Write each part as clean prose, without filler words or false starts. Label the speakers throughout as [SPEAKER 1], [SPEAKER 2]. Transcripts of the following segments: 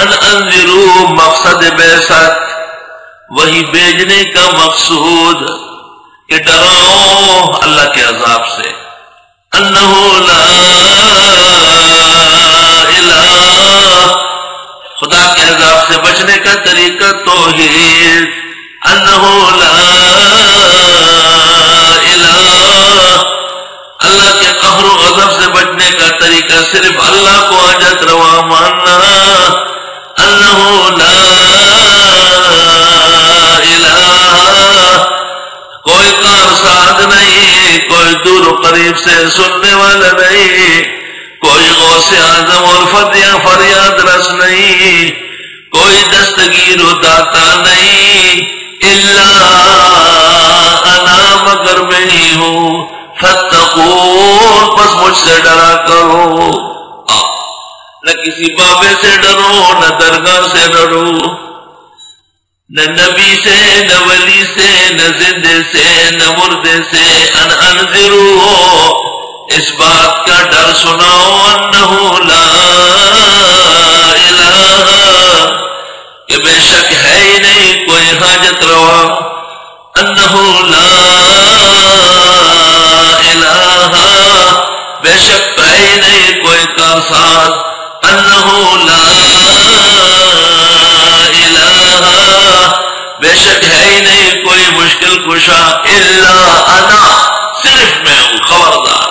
[SPEAKER 1] ان انذروا مقصد بعثت، وہی بھیجنے کا مقصود کہ ڈراؤ اللہ کے عذاب سے، انہ لا الہ، خدا کے عذاب سے بچنے کا طریقہ توحید، انہ لا الہ، اللہ کے قہر و غضب سے بچنے کا طریقہ صرف اللہ کو حاجت روا ماننا، انہ لا الہ، کوئی کارساز نہیں، کوئی دور و قریب سے سننے والا نہیں، کوئی غوث اعظم اور فریاد رس نہیں، کوئی دستگیر و داتا نہیں، الا انا، مگر میں ہی ہوں، فاتقون، پس مجھ سے ڈرا کرو، نہ کسی بابے سے ڈرو، نہ درگاہ سے ڈرو، نہ نبی سے، نہ ولی سے، نہ زندے سے، نہ مردے سے، ان انذرو، اس بات کا ڈر سناؤ، انہ لا الہ، کہ بے شک ہے ہی نہیں کوئی حاجت روا، انہ لا الہ، بے شک ہے ہی نہیں کوئی کارساز، انہ لا الہ، بے شک ہے ہی نہیں کوئی مشکل کشا، الا انا، صرف میں ہوں، خبردار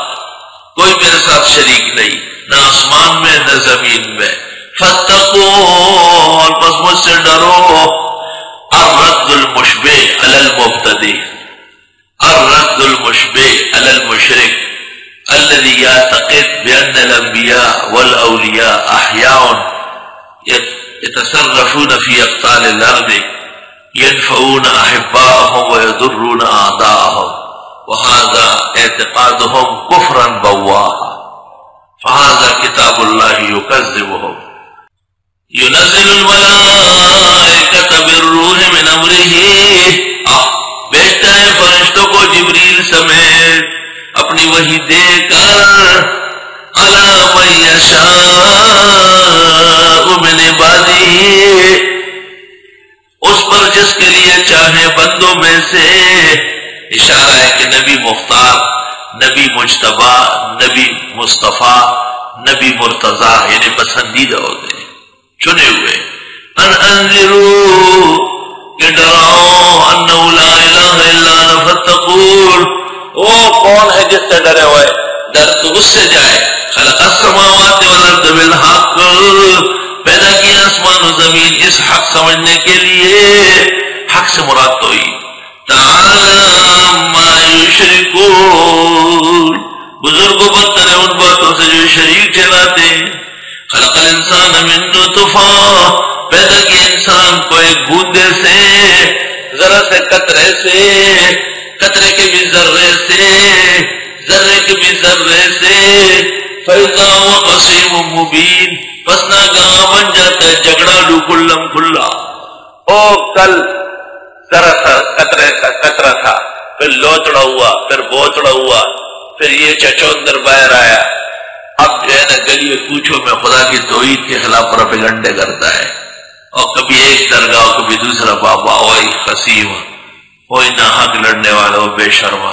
[SPEAKER 1] کوئی میرے ساتھ شریک نہیں، نہ آسمان میں نہ زمین میں، فاتقون، پس مجھ سے ڈرو، الرد المشبہ علی المبتدی، الرد المشبہ علی المشرک الذي يعتقد بأن الأنبياء والأولياء أحياء يتصرفون في أقطار الأرض ينفعون أحباءهم ويضرون أعداءهم، وهذا اعتقادهم كفرا بواحا، فهذا كتاب الله يكذبهم، ينزل الملائكة بالروح من أمره، بھیجتا ہے فرشتوں کو جبریل سمیت اپنی وحی دے کر، علی من یشاء من عبادہ، اس پر جس کے لیے چاہے بندوں میں سے، اشارہ ہے کہ نبی مختار، نبی مجتبی، نبی مصطفیٰ، نبی مرتضیٰ، یعنی پسندیدہ ہوتے ہیں، چنے ہوئے، ان انذروا، کہ ڈراؤ، انہ لا الہ الا انا فاتقون، وہ کون ہے جس سے ڈرے ہوئے، ڈر تو اس سے جائے، خلق السماوات والارض بالحق، پیدا کیا آسمان و زمین اس حق سمجھنے کے لیے، حق سے مراد توحید، تعالی عما یشرکون، بزرگ و بدتر ہے ان باتوں سے جو شریک ٹھہراتے ہیں، خلق الانسان من نطفہ، پیدا کیا انسان کو ایک بوندے سے، ذرا سے قطرے سے، قطرے کے بھی ذرے سے، ذرے کے بھی ذرے سے، فَإِذَا هُوَ خَصِيمٌ مُبِينٌ، پس ناگہاں بن جاتا ہے جھگڑالو کھلم کھلا، کل ذرا تھا، قطرے کا قطرہ تھا، پھر لوتڑا ہوا، پھر بوتڑا ہوا، پھر یہ چچوندر باہر آیا، اب جو ہے نا گلی کوچوں میں خدا کی توحید کے خلاف پروپیگنڈے کرتا ہے، اور کبھی ایک درگاہ کبھی دوسرا بابا، وہی خصیم، وہی ناحق لڑنے والا، وہ بے شرما،